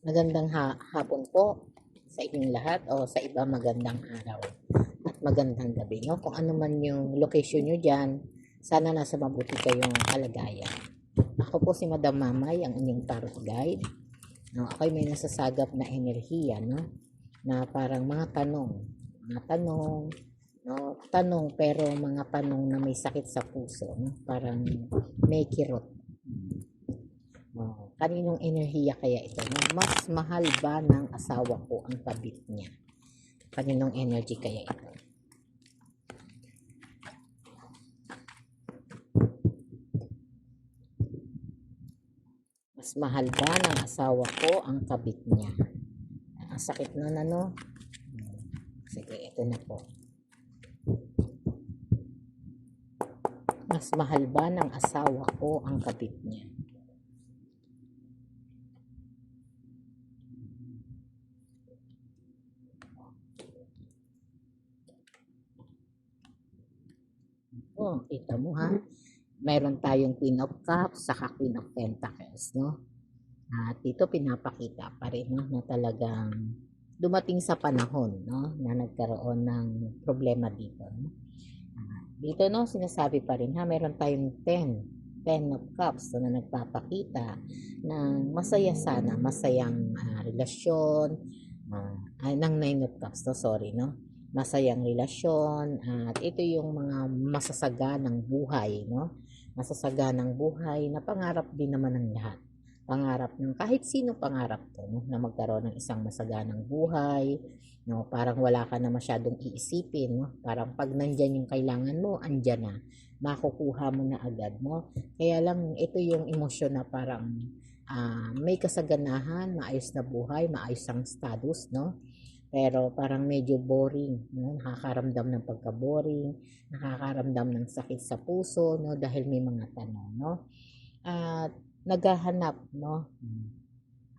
Magandang hapon po sa inyong lahat o sa iba magandang araw at magandang gabi, no? Kung ano man yung location nyo dyan, sana nasa mabuti kayong kalagayan. Ako po si Madam Mamay, ang inyong tarot guide. No, ako'y may nasasagap na enerhiya, no? Na parang mga tanong, no? Tanong pero mga tanong na may sakit sa puso, no? Parang may kirot. Kaninong enerhiya kaya ito? No? Mas mahal ba ng asawa ko ang kabit niya? Kaninong energy kaya ito? Mas mahal ba ng asawa ko ang kabit niya? Ang sakit nun ano? Sige, ito na po. Mas mahal ba ng asawa ko ang kabit niya? Oh, kita mo ha. Meron tayong Queen of Cups saka Queen of Pentacles, no? At dito pinapakita pa rin, no, na talagang dumating sa panahon, no, na nagkaroon ng problema dito, no? Dito, no, sinasabi pa rin ha, meron tayong 10 of Cups, no, na nagpapakita ng masaya sana, masayang relasyon, ng 9 of Cups, no, sorry, no, masayang relasyon, at ito yung mga masasaganang buhay, no, masasaganang buhay na pangarap din naman ng lahat. Pangarap ng kahit sino, pangarap to, no, na magkaroon ng isang masaganang buhay, no, parang wala ka na masyadong iisipin, no, parang pag nandyan yung kailangan mo, andyan na, makukuha mo na agad, no. Kaya lang ito yung emosyon na parang may kasaganahan, maayos na buhay, maayos ang status, no, pero parang medyo boring, no? Nakakaramdam ng pagka-boring, nakakaramdam ng sakit sa puso, no, dahil may mga tanong, no. At naghahanap, no,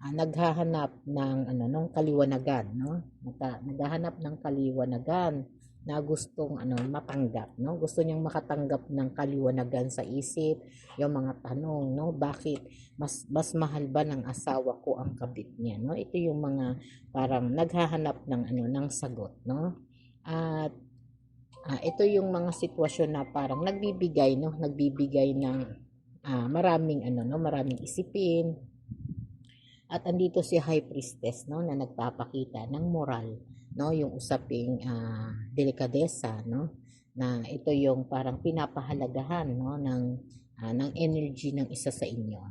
naghahanap ng ng kaliwanagan, no. Naghahanap ng kaliwanagan na gustong matanggap, no. Gusto niyang makatanggap ng kaliwanagan sa isip, yung mga tanong, no. Bakit mas mahal ba ng asawa ko ang kabit niya, no? Ito yung mga parang naghahanap ng ng sagot, no. At ito yung mga sitwasyon na parang nagbibigay ng maraming maraming isipin. At andito si High Priestess, no, na nagpapakita ng moral, no, yung usaping delikadesa, no, na ito yung parang pinapahalagahan, no, ng energy ng isa sa inyo.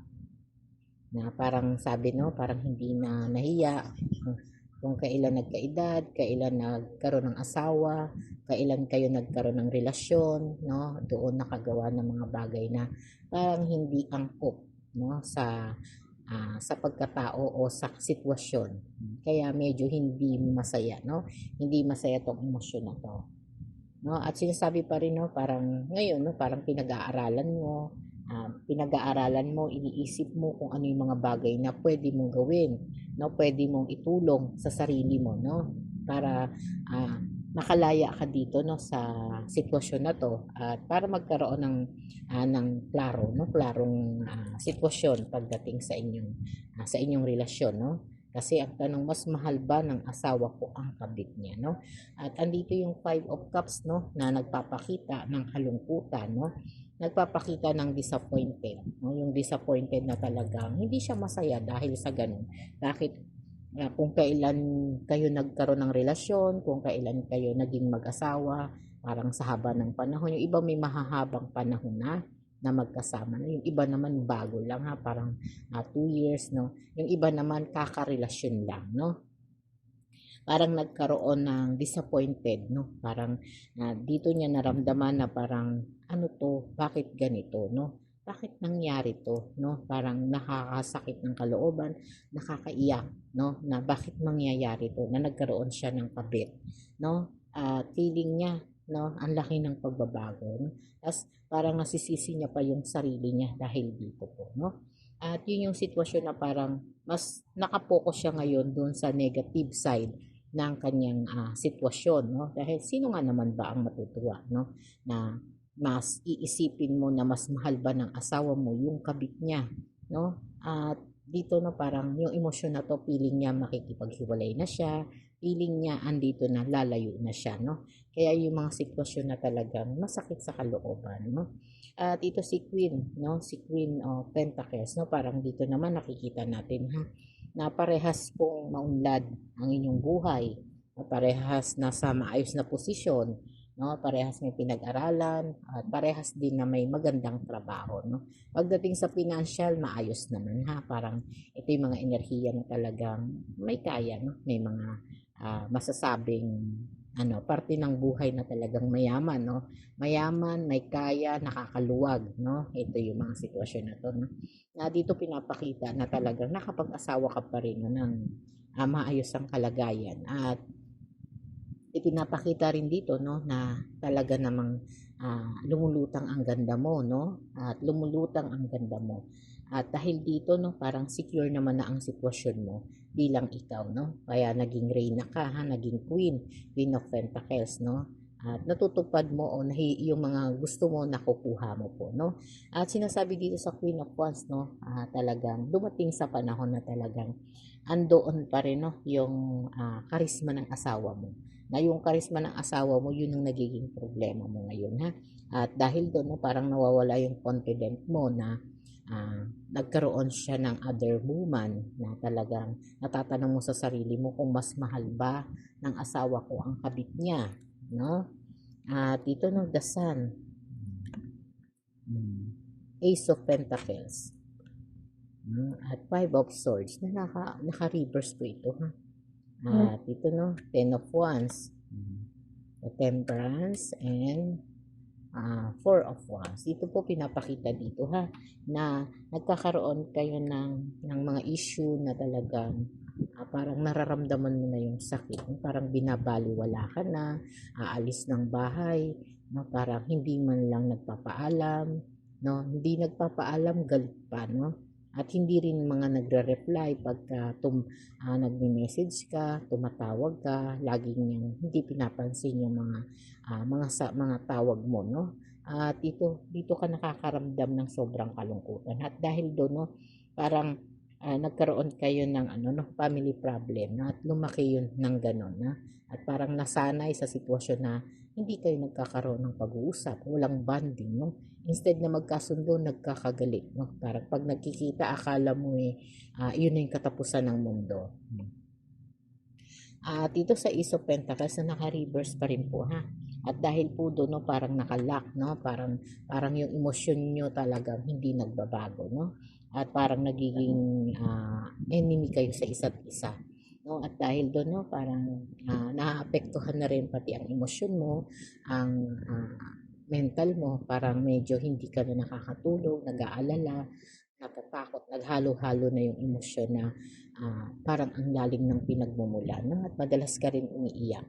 Na parang sabi, no, parang hindi na nahiya kung kailan nagkaedad, kailan nagkaroon ng asawa, kailan kayo nagkaroon ng relasyon, no, doon nakagawa ng mga bagay na parang hindi angkop, no, sa pagkatao o sa sitwasyon. Kaya medyo hindi masaya, no? Hindi masaya tong emosyon na to. No? At sinasabi pa rin, no, parang ngayon, no, parang pinag-aaralan mo, iniisip mo kung ano yung mga bagay na pwede mong gawin, no? Pwede mong itulong sa sarili mo, no? Para makalaya ka dito, no, sa sitwasyon na to, at para magkaroon ng klaro, no, klarong sitwasyon pagdating sa inyong relasyon, no. Kasi ang tanong, mas mahal ba ng asawa ko ang kabit niya, no? At andito yung 5 of Cups, no, na nagpapakita ng kalungkutan, no? Nagpapakita ng disappointed, no? Yung disappointed na talagang hindi siya masaya dahil sa ganun. Bakit? Kung kailan kayo nagkaroon ng relasyon, kung kailan kayo naging mag-asawa, parang sa haba ng panahon. Yung iba may mahahabang panahon na magkasama. Yung iba naman bago lang ha, parang 2 years, no. Yung iba naman kakarelasyon lang, no. Parang nagkaroon ng disappointed, no. Parang dito niya naramdaman na parang ano to, bakit ganito, no? Bakit nangyari to, no? Parang nakakasakit ng kalooban, nakakaiyak, no? Na bakit mangyayari to, na nagkaroon siya ng kabit, no? Feeling niya, no, ang laki ng pagbabago, no? Tapos parang nasisisi niya pa yung sarili niya dahil dito po, no? At yun yung sitwasyon na parang mas nakapokus siya ngayon doon sa negative side ng kanyang sitwasyon, no? Dahil sino nga naman ba ang matutuwa, no? Na mas iisipin mo na mas mahal ba ng asawa mo yung kabit niya, no? At dito na parang yung emosyon na 'to feeling niya makikipaghiwalay na siya, feeling niya andito na, lalayo na siya 'no. Kaya yung mga sitwasyon na talagang masakit sa kalooban 'no. At ito si Queen 'no, si Queen of Pentacles 'no, parang dito naman nakikita natin ha, na parehas pong maunlad ang inyong buhay, na parehas nasa maayos na posisyon 'no, parehas may pinag-aralan at parehas din na may magandang trabaho 'no. Pagdating sa financial, maayos naman ha. Parang ito yung mga enerhiya na talagang may kaya, no? May mga masasabing parte ng buhay na talagang mayaman, no? Mayaman, may kaya, nakakaluwag, no? Ito yung mga sitwasyon na to, no? Na dito pinapakita na talagang nakapag-asawa ka pa rin no, ng maayos ang kalagayan at ipinapakita rin dito no na talaga namang lumulutang ang ganda mo no at lumulutang ang ganda mo at dahil dito no parang secure naman na ang sitwasyon mo bilang ikaw no kaya naging reyna ka ha naging queen of pentacles no at natutupad mo o yung mga gusto mo nakukuha mo po no at sinasabi dito sa Queen of Wands no talagang dumating sa panahon na talagang andoon pa rin no yung karisma ng asawa mo na yung karisma ng asawa mo, yun ang nagiging problema mo ngayon, ha? At dahil doon, no, parang nawawala yung confident mo na nagkaroon siya ng other woman na talagang natatanong mo sa sarili mo kung mas mahal ba ng asawa ko ang kabit niya, no? At dito, no, the sun, Ace of Pentacles, at Five of Swords, na naka-reverse po ito, ha? At ito no, Ten of Wands, the Temperance, and Four of Wands. Ito po pinapakita dito ha, na nagkakaroon kayo ng mga issue na talagang parang nararamdaman mo na yung sakit. Parang binabaliwala ka na, aalis ng bahay, no? Parang hindi man lang nagpapaalam, no? Hindi nagpapaalam, galit pa, no? At hindi rin mga nagre-reply pagka nagme-message ka, tumatawag ka, laging hindi pinapansin yung mga tawag mo, no? At dito ka nakakaramdam ng sobrang kalungkutan. At dahil doon, no, parang nagkaroon kayo ng no, family problem, no? At lumaki yun ng ganon, na? At parang nasanay sa sitwasyon na hindi kayo nagkakaroon ng pag-uusap, walang bonding, no? Instead na magkasundo, nagkakagalit, no? Parang pag nagkikita, akala mo yun na yung katapusan ng mundo. Dito sa Ace of Pentacles na naka-reverse pa rin po ha. At dahil po doon no, parang nakalock, no? Parang yung emosyon nyo talagang hindi nagbabago, no? At parang nagiging enemy kayo sa isa't isa. No, at dahil doon no parang naaapektuhan na rin pati ang emosyon mo, ang mental mo, parang medyo hindi ka na nakakatulog, nag-aalala, natatakot, naghalo-halo na yung emosyon na parang ang lalim ng pinagmumula no? At madalas ka rin umiiyak.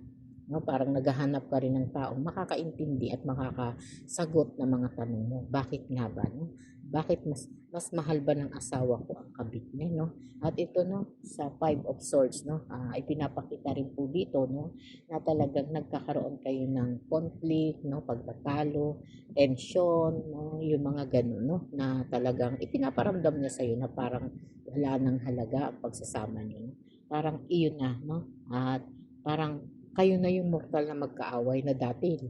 No? Parang naghahanap ka rin ng taong makakaintindi at makakasagot ng mga tanong mo. Bakit nga ba? No? Bakit mas mahal ba ng asawa ko ang kabit niya? No? At ito no, sa Five of Swords, no? Ipinapakita rin po dito no, na talagang nagkakaroon kayo ng conflict, no? Pagtatalo, tension, no? Yung mga ganun, no? Na talagang ipinaparamdam niya sa'yo na parang wala nang halaga ang pagsasama niyo. No? Parang iyon na, no? At parang kayo na yung mortal na magkaaway na dati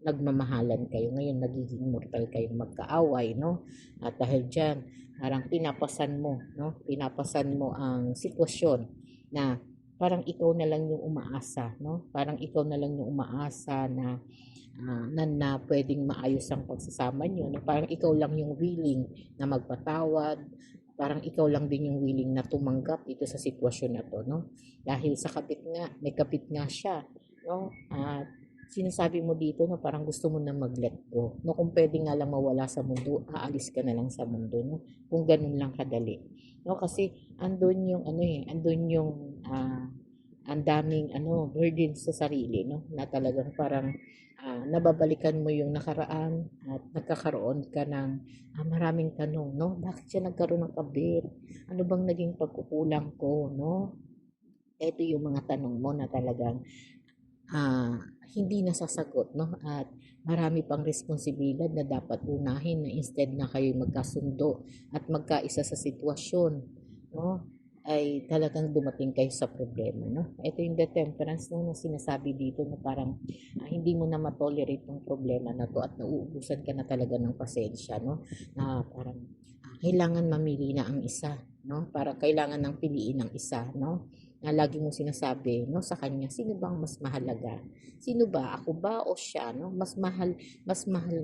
nagmamahalan kayo. Ngayon, nagiging mortal kayong magkaaway, no? At dahil dyan, parang pinapasan mo, no? Pinapasan mo ang sitwasyon na parang ikaw na lang yung umaasa, no? Parang ikaw na lang yung umaasa na pwedeng maayos ang pagsasama nyo, na parang ikaw lang yung willing na magpatawad, parang ikaw lang din yung willing na tumanggap dito sa sitwasyon na to, no? Dahil sa kapit nga, may kapit nga siya, no? At sinasabi mo dito na parang gusto mo na mag-let go. No, kung pwede nga lang mawala sa mundo, aalis ka na lang sa mundo, no? Kung ganun lang kadali. No, kasi andun yung andun yung ang daming burden sa sarili, no? Na talagang parang nababalikan mo yung nakaraan at nagkakaroon ka ng maraming tanong, no? Bakit siya nagkaroon ng kabit? Ano bang naging pagkukulang ko, no? Ito yung mga tanong mo na talagang hindi nasasagot, no? At marami pang responsibilidad na dapat unahin na instead na kayo magkasundo at magkaisa sa sitwasyon, no, ay talagang dumating kayo sa problema, no? Ito yung the temperance, no, na sinasabi dito na parang hindi mo na matolerate yung problema na to at nauubusan ka na talaga ng pasensya, no? Na parang kailangan mamili na ang isa, no? Parang kailangan ng piliin ng isa, no? Na lagi mo sinasabi, no, sa kanya, sino bang mas mahalaga? Sino ba? Ako ba o siya, no? Mas mahal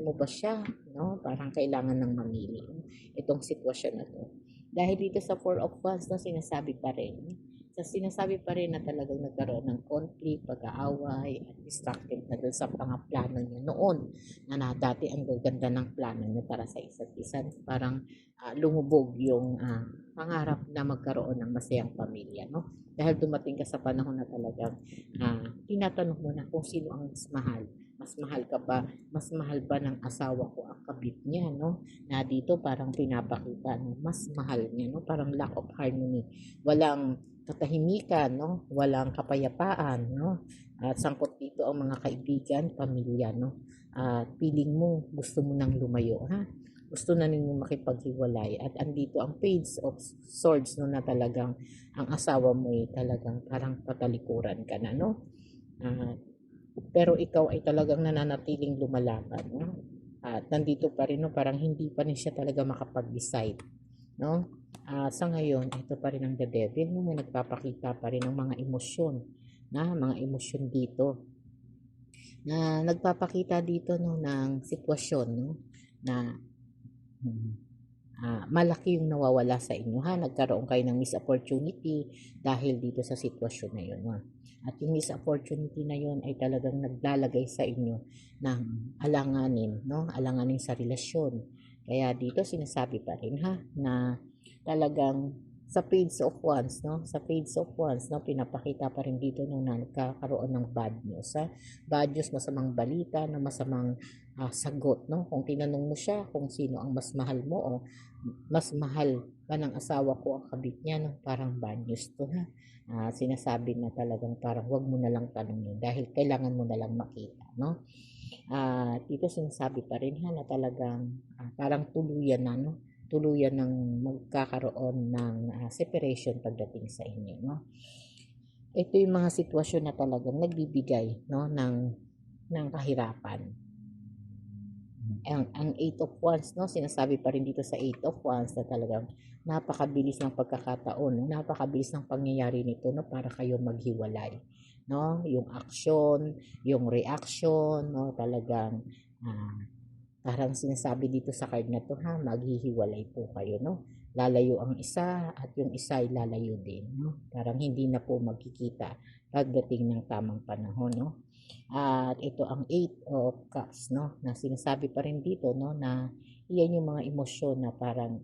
mo ba siya, no? Parang kailangan ng mamili, no? Itong sitwasyon na to. Dahil dito sa Four of Wands na sinasabi pa rin na talagang nagkaroon ng conflict, pag-aaway, at destructive na dun sa mga plano nyo noon na dati ang gaganda ng plano nyo para sa isa't isa. Parang lumubog yung pangarap na magkaroon ng masayang pamilya, no? Dahil dumating ka sa panahon na talagang tinatanong mo na kung sino ang mas mahal. Mas mahal ka ba? Mas mahal ba ng asawa ko ang kabit niya, no? Na dito parang pinapakita no, mas mahal niya, no? Parang lack of harmony. Walang katahimikan, no? Walang kapayapaan, no? At sangkot dito ang mga kaibigan, pamilya, no? At feeling mo, gusto mo nang lumayo, ha? Gusto na ninyo makipaghiwalay. At andito ang Page of Swords, no? Na talagang ang asawa mo ay talagang parang patalikuran ka na, no? Pero ikaw ay talagang nananatiling lumalaban, no? At nandito pa rin, no? Parang hindi pa rin siya talaga makapag-decide, no? Sa ngayon, ito pa rin ang the devil, no? Na nagpapakita pa rin ng mga emosyon, mga emosyon dito, na nagpapakita dito, no, ng sitwasyon, no? Na malaki yung nawawala sa inyo, ha? Nagkaroon kayo ng miss opportunity dahil dito sa sitwasyon na yun, ha? At yung miss opportunity na yun ay talagang naglalagay sa inyo ng alanganin, no? Alanganin sa relasyon. Kaya dito sinasabi pa rin, ha, na talagang sa Page of Wands, no? Sa Page of Wands, no, pinapakita pa rin dito no, na nagkakaroon ng bad news, ha? Bad news, masamang balita, na masamang sagot, no? Kung tinanong mo siya kung sino ang mas mahal mo o mas mahal ba ng asawa ko ang kabit niya, no? Parang bad news to, ha? Sinasabi na talagang parang wag mo na lang tanongin dahil kailangan mo na lang makita, no? Dito sinasabi pa rin, ha, na talagang parang tuluyan na, no? Tuluyan ng magkakaroon ng separation pagdating sa inyo, no? Ito yung mga sitwasyon na talagang nagbibigay, no, ng kahirapan. Ang Eight of Wands, no, sinasabi pa rin dito sa Eight of Wands na talagang napakabilis ng pagkakataon, no, napakabilis ng pangyayari nito, no, para kayo maghiwalay, no, yung action, yung reaction, no, talagang parang sinasabi dito sa card na to, ha, maghihiwalay po kayo, no, lalayo ang isa at yung isa ay lalayo din, no, parang hindi na po magkikita pagdating ng tamang panahon, no. At ito ang Eight of Cups, no, na sinasabi pa rin dito, no, na iyan yung mga emosyon na parang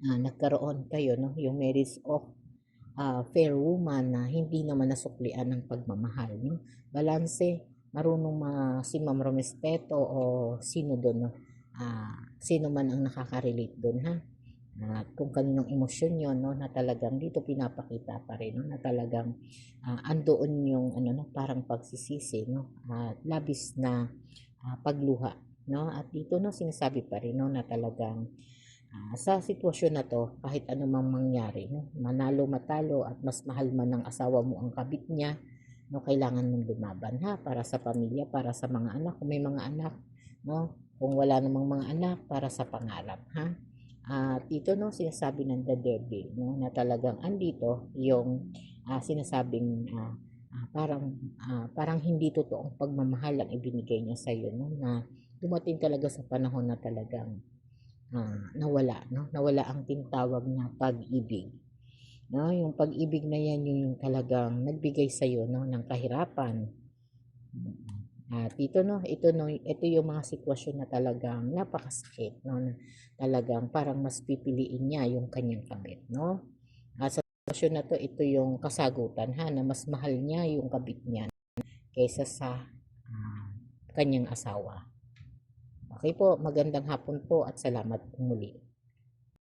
nagkaroon kayo, no, yung marriage of fair woman na hindi naman nasuklian ng pagmamahal, no. Balanse, marunong si Ma'am Romespeto o sino doon, no, sino man ang nakaka-relate doon, ha. At kung kaninong emosyon yon, no, na talagang dito pinapakita pa rin, no, na talagang andoon yung ano, no, parang pagsisisi, no, labis na pagluha, no. At dito, no, sinasabi pa rin, no, na talagang sa sitwasyon na to, kahit anumang mangyari, no, manalo matalo at mas mahal man ng asawa mo ang kabit niya, no, kailangan mong lumaban, ha, para sa pamilya, para sa mga anak kung may mga anak, no, kung wala namang mga anak, para sa pangarap, ha. At dito, no, sinasabi ng the devil, no, na talagang andito yung sinasabing parang hindi totoong pagmamahal ang ibinigay niya sa iyo, no, na dumating talaga sa panahon na talagang nawala, no, nawala ang tinatawag na pag-ibig, no, yung pag-ibig na yan yung talagang nagbigay sa iyo, no, ng kahirapan. At ito, no, ito yung mga sitwasyon na talagang napakasakit, no, na talagang parang mas pipiliin niya yung kanyang kabit, no. Sa sitwasyon na to, ito yung kasagutan, ha, na mas mahal niya yung kabit niya kaysa sa kanyang asawa. Okay po, magandang hapon po at salamat muli.